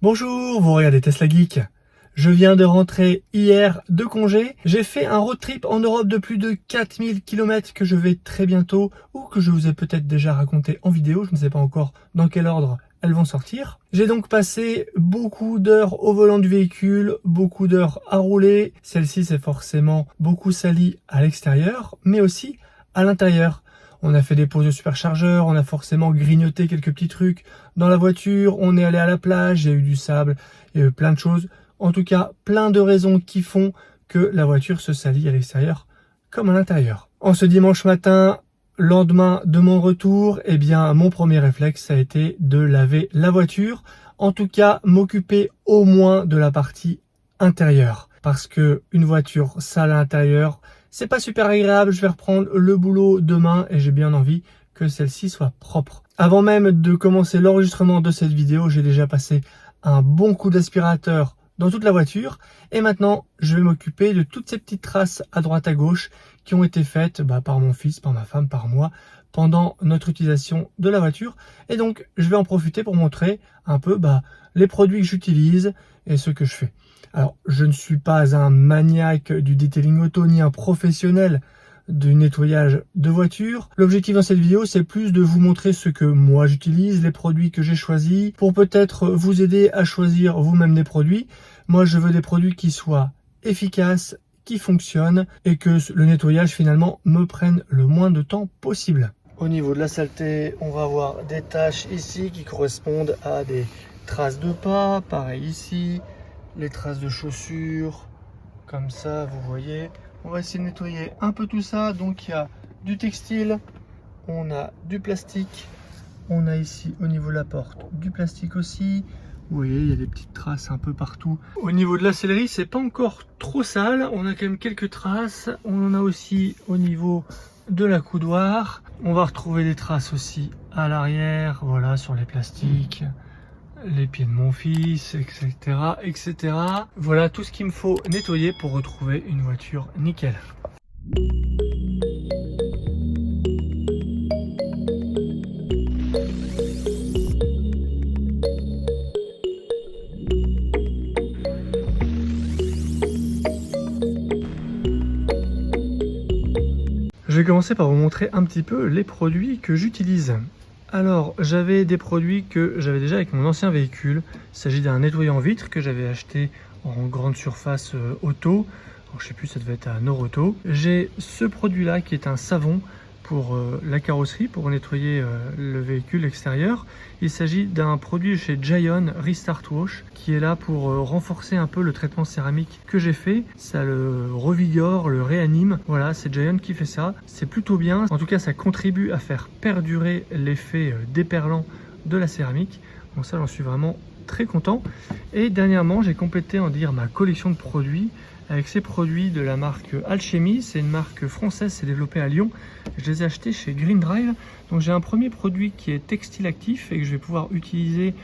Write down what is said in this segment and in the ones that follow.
Bonjour, vous regardez Tesla Geek. Je viens de rentrer hier de congé. J'ai fait un road trip en Europe de plus de 4000 km que je vais très bientôt ou que je vous ai peut-être déjà raconté en vidéo. Je ne sais pas encore dans quel ordre elles vont sortir. J'ai donc passé beaucoup d'heures au volant du véhicule, beaucoup d'heures à rouler. Celle-ci c'est forcément beaucoup sali à l'extérieur, mais aussi à l'intérieur. On a fait des pauses de superchargeur, on a forcément grignoté quelques petits trucs dans la voiture, on est allé à la plage, il y a eu du sable, il y a eu plein de choses. En tout cas, plein de raisons qui font que la voiture se salit à l'extérieur comme à l'intérieur. En ce dimanche matin, lendemain de mon retour, eh bien, mon premier réflexe a été de laver la voiture. En tout cas, m'occuper au moins de la partie intérieure. Parce que une voiture sale à l'intérieur, c'est pas super agréable. Je vais reprendre le boulot demain et j'ai bien envie que celle-ci soit propre. Avant même de commencer l'enregistrement de cette vidéo, j'ai déjà passé un bon coup d'aspirateur dans toute la voiture et maintenant je vais m'occuper de toutes ces petites traces à droite à gauche qui ont été faites par mon fils, par ma femme, par moi pendant notre utilisation de la voiture. Et donc je vais en profiter pour montrer un peu les produits que j'utilise et ce que je fais. Alors je ne suis pas un maniaque du detailing auto ni un professionnel du nettoyage de voiture. L'objectif dans cette vidéo, c'est plus de vous montrer ce que moi j'utilise, les produits que j'ai choisis, pour peut-être vous aider à choisir vous-même des produits. Moi, je veux des produits qui soient efficaces, qui fonctionnent et que le nettoyage finalement me prenne le moins de temps possible. Au niveau de la saleté, on va avoir des taches ici qui correspondent à des traces de pas, pareil ici, les traces de chaussures, comme ça, vous voyez. On va essayer de nettoyer un peu tout ça. Donc il y a du textile, on a du plastique, on a ici au niveau de la porte du plastique aussi. Vous voyez, il y a des petites traces un peu partout. Au niveau de la sellerie, c'est pas encore trop sale. On a quand même quelques traces. On en a aussi au niveau de la coudoir. On va retrouver des traces aussi à l'arrière, voilà, sur les plastiques, les pieds de mon fils, etc., etc. Voilà tout ce qu'il me faut nettoyer pour retrouver une voiture nickel. Je vais commencer par vous montrer un petit peu les produits que j'utilise. Alors, j'avais des produits que j'avais déjà avec mon ancien véhicule. Il s'agit d'un nettoyant vitre que j'avais acheté en grande surface auto. Alors, je sais plus, ça devait être à Noroto. J'ai ce produit-là qui est un savon pour la carrosserie, pour nettoyer le véhicule extérieur. Il s'agit d'un produit chez Gion Restart Wash qui est là pour renforcer un peu le traitement céramique que j'ai fait. Ça le revigore, le réanime. Voilà, c'est Gion qui fait ça. C'est plutôt bien. En tout cas, ça contribue à faire perdurer l'effet déperlant de la céramique. Donc ça, j'en suis vraiment très content. Et dernièrement, j'ai complété ma collection de produits avec ces produits de la marque Alchemy. C'est une marque française, c'est développé à Lyon. Je les ai achetés chez Green Drive. Donc j'ai un premier produit qui est textile actif et que je vais pouvoir utiliser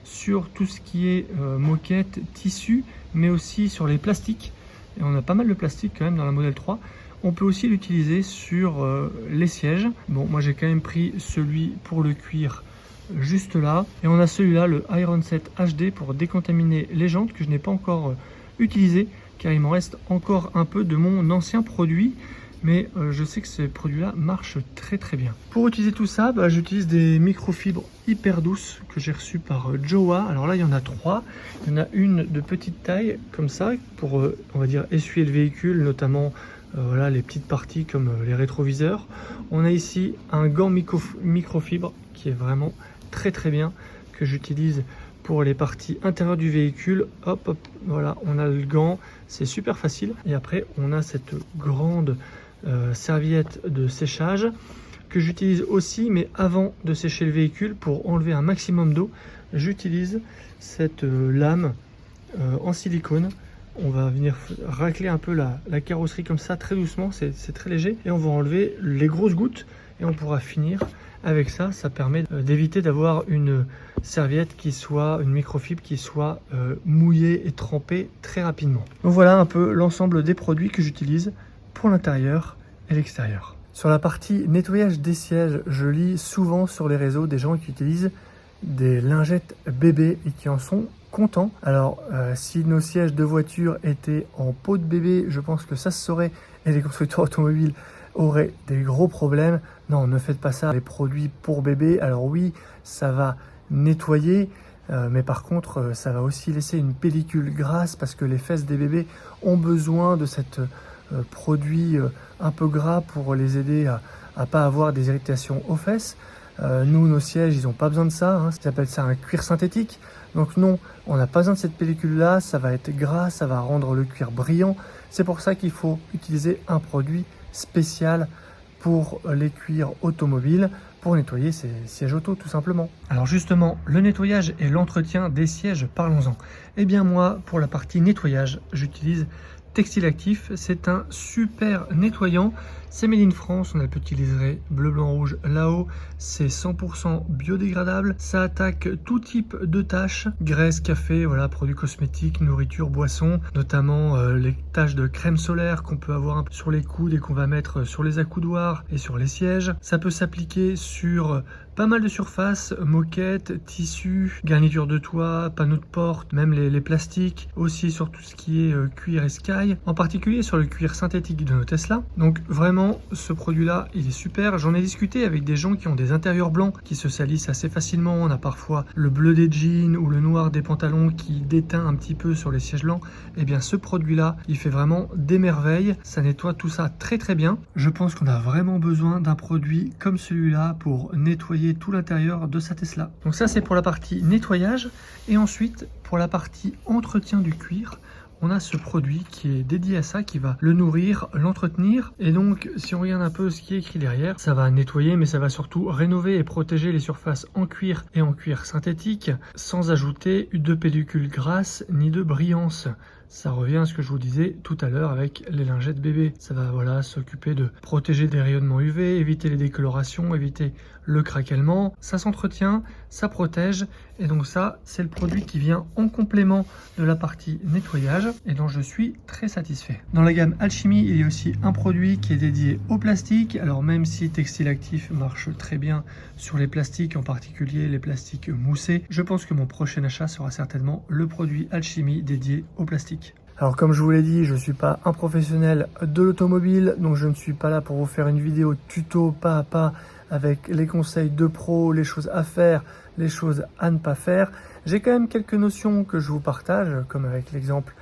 sur tout ce qui est moquette, tissu, mais aussi sur les plastiques. Et on a pas mal de plastique quand même dans la Model 3. On peut aussi l'utiliser sur les sièges. Bon, moi j'ai quand même pris celui pour le cuir juste là. Et on a celui-là, le Iron Set HD, pour décontaminer les jantes que je n'ai pas encore utilisé car il m'en reste encore un peu de mon ancien produit. Mais je sais que ces produits-là marchent très très bien. Pour utiliser tout ça, j'utilise des microfibres hyper douces que j'ai reçues par Jowa. Alors là, il y en a 3. Il y en a une de petite taille, comme ça, pour, on va dire, essuyer le véhicule, notamment voilà, les petites parties comme les rétroviseurs. On a ici un gant microfibre qui est vraiment très très bien, que j'utilise pour les parties intérieures du véhicule. Hop, hop, voilà, on a le gant, c'est super facile. Et après, on a cette grande serviette de séchage que j'utilise aussi, mais avant de sécher le véhicule, pour enlever un maximum d'eau, j'utilise cette lame en silicone. On va venir racler un peu la carrosserie comme ça, très doucement, c'est très léger, et on va enlever les grosses gouttes et on pourra finir avec ça. Ça permet d'éviter d'avoir une serviette qui soit, une microfibre qui soit mouillée et trempée très rapidement. Donc voilà un peu l'ensemble des produits que j'utilise pour l'intérieur et l'extérieur. Sur la partie nettoyage des sièges, je lis souvent sur les réseaux des gens qui utilisent des lingettes bébés et qui en sont contents. Alors, si nos sièges de voiture étaient en peau de bébé, je pense que ça se saurait et les constructeurs automobiles auraient des gros problèmes. Non, ne faites pas ça. Les produits pour bébé, alors oui, ça va nettoyer, mais par contre, ça va aussi laisser une pellicule grasse parce que les fesses des bébés ont besoin de cette produit un peu gras pour les aider à pas avoir des irritations aux fesses. Nous, nos sièges, ils n'ont pas besoin de ça, hein. Ça s'appelle ça un cuir synthétique. Donc non, on n'a pas besoin de cette pellicule-là, ça va être gras, ça va rendre le cuir brillant. C'est pour ça qu'il faut utiliser un produit spécial pour les cuirs automobiles, pour nettoyer ces sièges auto tout simplement. Alors justement, le nettoyage et l'entretien des sièges, parlons-en. Eh bien moi, pour la partie nettoyage, j'utilise Textile Actif, c'est un super nettoyant, c'est made in France, on a le petit liseré bleu, blanc, rouge là-haut, c'est 100% biodégradable, ça attaque tout type de taches, graisse, café, voilà, produits cosmétiques, nourriture, boissons, notamment les taches de crème solaire qu'on peut avoir un peu sur les coudes et qu'on va mettre sur les accoudoirs et sur les sièges. Ça peut s'appliquer sur pas mal de surfaces, moquettes, tissus, garniture de toit, panneaux de porte, même les plastiques, aussi sur tout ce qui est cuir et sky, en particulier sur le cuir synthétique de nos Tesla. Donc vraiment, ce produit-là, il est super. J'en ai discuté avec des gens qui ont des intérieurs blancs qui se salissent assez facilement. On a parfois le bleu des jeans ou le noir des pantalons qui déteint un petit peu sur les sièges blancs. Et bien ce produit-là, il fait vraiment des merveilles. Ça nettoie tout ça très très bien. Je pense qu'on a vraiment besoin d'un produit comme celui-là pour nettoyer tout l'intérieur de sa Tesla. Donc ça, c'est pour la partie nettoyage. Et ensuite, pour la partie entretien du cuir, on a ce produit qui est dédié à ça, qui va le nourrir, l'entretenir. Et donc, si on regarde un peu ce qui est écrit derrière, ça va nettoyer, mais ça va surtout rénover et protéger les surfaces en cuir et en cuir synthétique, sans ajouter de pellicule grasse ni de brillance. Ça revient à ce que je vous disais tout à l'heure avec les lingettes bébés. Ça va voilà s'occuper de protéger des rayonnements UV, éviter les décolorations, éviter le craquellement. Ça s'entretient, ça protège. Et donc ça, c'est le produit qui vient en complément de la partie nettoyage et dont je suis très satisfait. Dans la gamme Alchemy, il y a aussi un produit qui est dédié au plastique. Alors même si Textile Actif marche très bien sur les plastiques, en particulier les plastiques moussés, je pense que mon prochain achat sera certainement le produit Alchemy dédié au plastique. Alors comme je vous l'ai dit, je ne suis pas un professionnel de l'automobile, donc je ne suis pas là pour vous faire une vidéo tuto pas à pas avec les conseils de pro, les choses à faire, les choses à ne pas faire. J'ai quand même quelques notions que je vous partage, comme avec l'exemple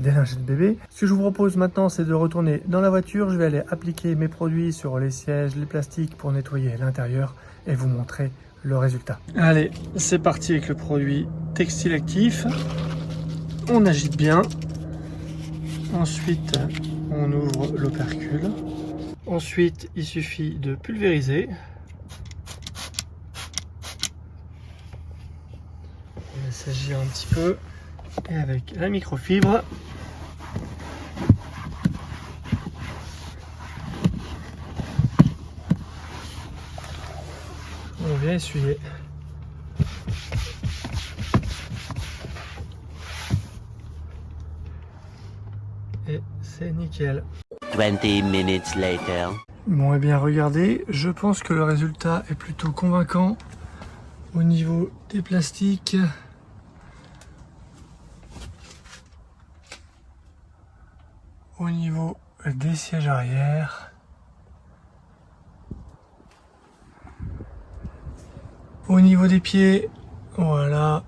des lingettes bébés. Ce que je vous propose maintenant, c'est de retourner dans la voiture. Je vais aller appliquer mes produits sur les sièges, les plastiques pour nettoyer l'intérieur et vous montrer le résultat. Allez, c'est parti avec le produit Textile Actif. On agite bien. Ensuite, on ouvre l'opercule. Ensuite, il suffit de pulvériser. On va s'agir un petit peu. Et avec la microfibre, on vient essuyer. Et c'est nickel. 20 minutes later. Bon, et bien regardez, je pense que le résultat est plutôt convaincant au niveau des plastiques. Au niveau des sièges arrière. Au niveau des pieds, voilà.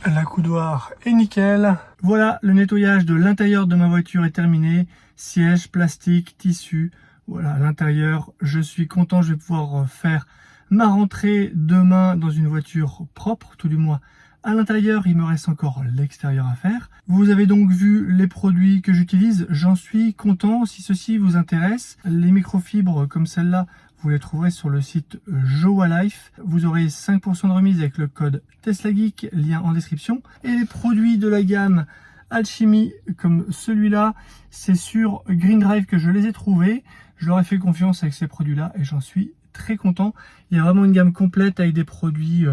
L'accoudoir est nickel. Voilà, le nettoyage de l'intérieur de ma voiture est terminé. Siège, plastique, tissu. Voilà, l'intérieur, je suis content. Je vais pouvoir faire ma rentrée demain dans une voiture propre, tout du moins à l'intérieur. Il me reste encore l'extérieur à faire. Vous avez donc vu les produits que j'utilise. J'en suis content. Si ceci vous intéresse, les microfibres comme celle-là, vous les trouverez sur le site Jowa Life. Vous aurez 5% de remise avec le code TeslaGeek, lien en description. Et les produits de la gamme Alchemy, comme celui-là, c'est sur Green Drive que je les ai trouvés. Je leur ai fait confiance avec ces produits-là et j'en suis très content. Il y a vraiment une gamme complète avec des produits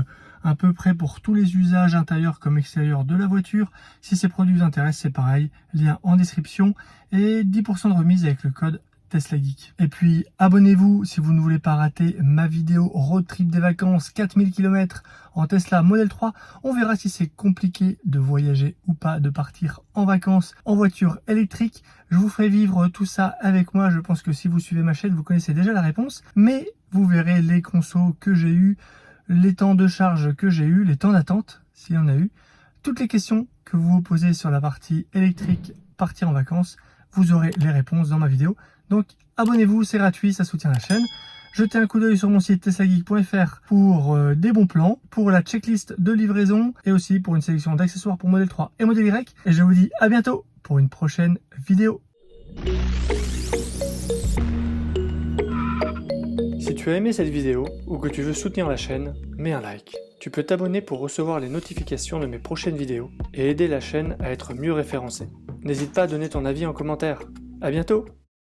à peu près pour tous les usages intérieurs comme extérieurs de la voiture. Si ces produits vous intéressent, c'est pareil, lien en description et 10% de remise avec le code Tesla Geek. Et puis abonnez-vous si vous ne voulez pas rater ma vidéo road trip des vacances 4000 km en Tesla Model 3. On verra si c'est compliqué de voyager ou pas, de partir en vacances en voiture électrique. Je vous ferai vivre tout ça avec moi. Je pense que si vous suivez ma chaîne, vous connaissez déjà la réponse. Mais vous verrez les consos que j'ai eu, les temps de charge que j'ai eu, les temps d'attente s'il y en a eu. Toutes les questions que vous vous posez sur la partie électrique, partir en vacances, vous aurez les réponses dans ma vidéo. Donc abonnez-vous, c'est gratuit, ça soutient la chaîne. Jetez un coup d'œil sur mon site teslageek.fr pour des bons plans, pour la checklist de livraison et aussi pour une sélection d'accessoires pour Model 3 et Model Y. Et je vous dis à bientôt pour une prochaine vidéo. Si tu as aimé cette vidéo ou que tu veux soutenir la chaîne, mets un like. Tu peux t'abonner pour recevoir les notifications de mes prochaines vidéos et aider la chaîne à être mieux référencée. N'hésite pas à donner ton avis en commentaire. À bientôt!